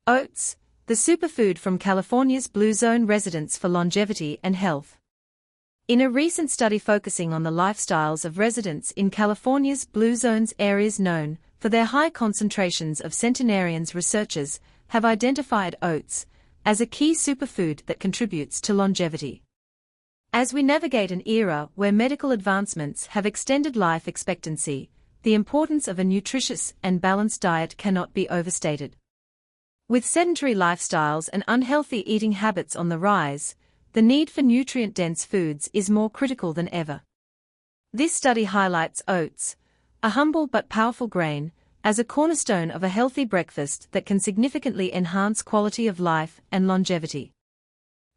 Oats, the superfood from California's Blue Zone residents for longevity and health. In a recent study focusing on the lifestyles of residents in California's Blue Zone's areas known for their high concentrations of centenarians, researchers have identified oats as a key superfood that contributes to longevity. As we navigate an era where medical advancements have extended life expectancy, the importance of a nutritious and balanced diet cannot be overstated. With sedentary lifestyles and unhealthy eating habits on the rise, the need for nutrient-dense foods is more critical than ever. This study highlights oats, a humble but powerful grain, as a cornerstone of a healthy breakfast that can significantly enhance quality of life and longevity.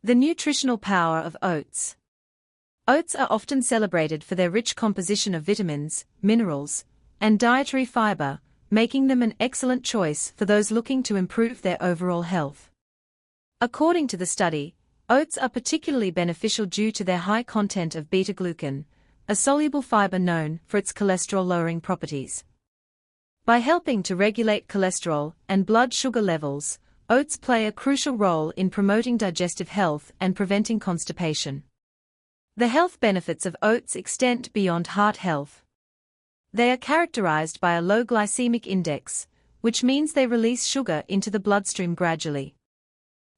The nutritional power of oats. Oats are often celebrated for their rich composition of vitamins, minerals, and dietary fiber, making them an excellent choice for those looking to improve their overall health. According to the study, oats are particularly beneficial due to their high content of beta-glucan, a soluble fiber known for its cholesterol-lowering properties. By helping to regulate cholesterol and blood sugar levels, oats play a crucial role in promoting digestive health and preventing constipation. The health benefits of oats extend beyond heart health. They are characterized by a low glycemic index, which means they release sugar into the bloodstream gradually.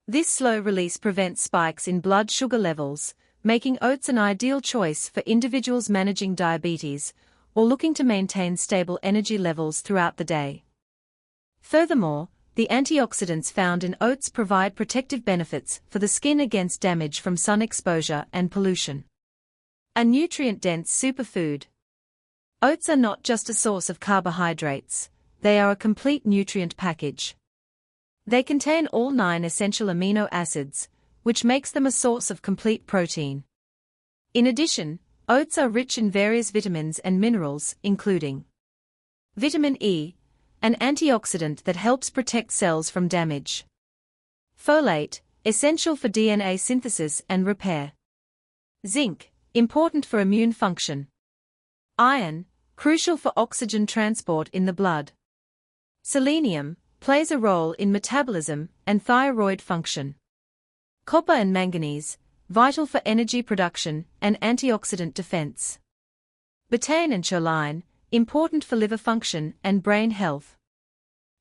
This slow release prevents spikes in blood sugar levels, making oats an ideal choice for individuals managing diabetes or looking to maintain stable energy levels throughout the day. Furthermore, the antioxidants found in oats provide protective benefits for the skin against damage from sun exposure and pollution. A nutrient-dense superfood. Oats are not just a source of carbohydrates, they are a complete nutrient package. They contain all 9 essential amino acids, which makes them a source of complete protein. In addition, oats are rich in various vitamins and minerals, including vitamin E, an antioxidant that helps protect cells from damage. Folate, essential for DNA synthesis and repair. Zinc, important for immune function. Iron, crucial for oxygen transport in the blood. Selenium, plays a role in metabolism and thyroid function. Copper and manganese, vital for energy production and antioxidant defense. Betaine and choline, important for liver function and brain health.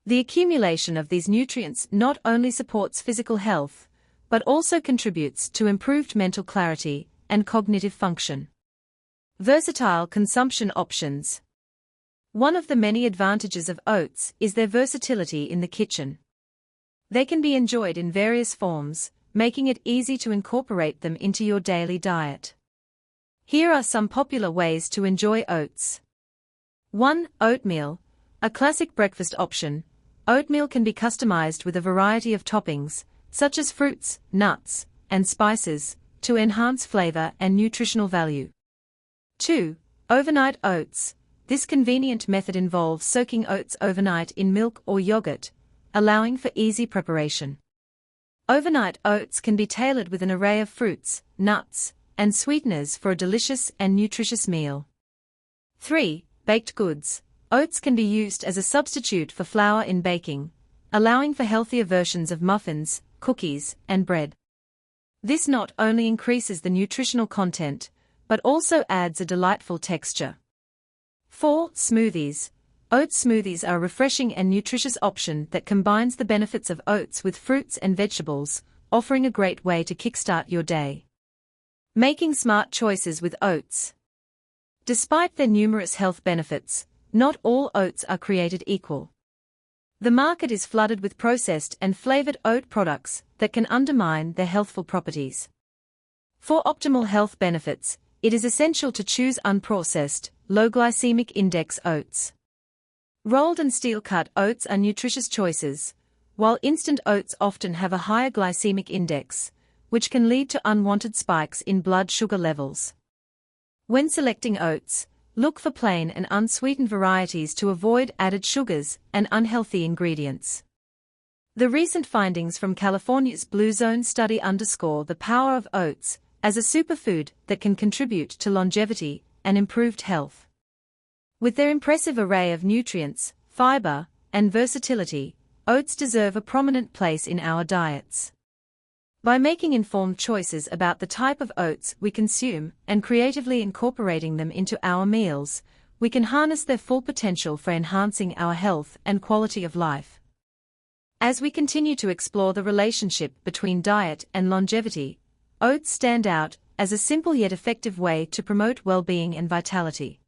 The accumulation of these nutrients not only supports physical health, but also contributes to improved mental clarity and cognitive function. Versatile consumption options. One of the many advantages of oats is their versatility in the kitchen. They can be enjoyed in various forms, making it easy to incorporate them into your daily diet. Here are some popular ways to enjoy oats. 1. Oatmeal, a classic breakfast option. Oatmeal can be customized with a variety of toppings, such as fruits, nuts, and spices, to enhance flavor and nutritional value. 2. Overnight oats. This convenient method involves soaking oats overnight in milk or yogurt, allowing for easy preparation. Overnight oats can be tailored with an array of fruits, nuts, and sweeteners for a delicious and nutritious meal. 3. Baked goods. Oats can be used as a substitute for flour in baking, allowing for healthier versions of muffins, cookies, and bread. This not only increases the nutritional content, but also adds a delightful texture. 4. Smoothies. Oat smoothies are a refreshing and nutritious option that combines the benefits of oats with fruits and vegetables, offering a great way to kickstart your day. Making smart choices with oats. Despite their numerous health benefits, not all oats are created equal. The market is flooded with processed and flavored oat products that can undermine their healthful properties. For optimal health benefits, it is essential to choose unprocessed, low glycemic index oats. Rolled and steel-cut oats are nutritious choices, while instant oats often have a higher glycemic index, which can lead to unwanted spikes in blood sugar levels. When selecting oats, look for plain and unsweetened varieties to avoid added sugars and unhealthy ingredients. The recent findings from California's Blue Zone study underscore the power of oats as a superfood that can contribute to longevity and improved health. With their impressive array of nutrients, fiber, and versatility, oats deserve a prominent place in our diets. By making informed choices about the type of oats we consume and creatively incorporating them into our meals, we can harness their full potential for enhancing our health and quality of life. As we continue to explore the relationship between diet and longevity, oats stand out as a simple yet effective way to promote well-being and vitality.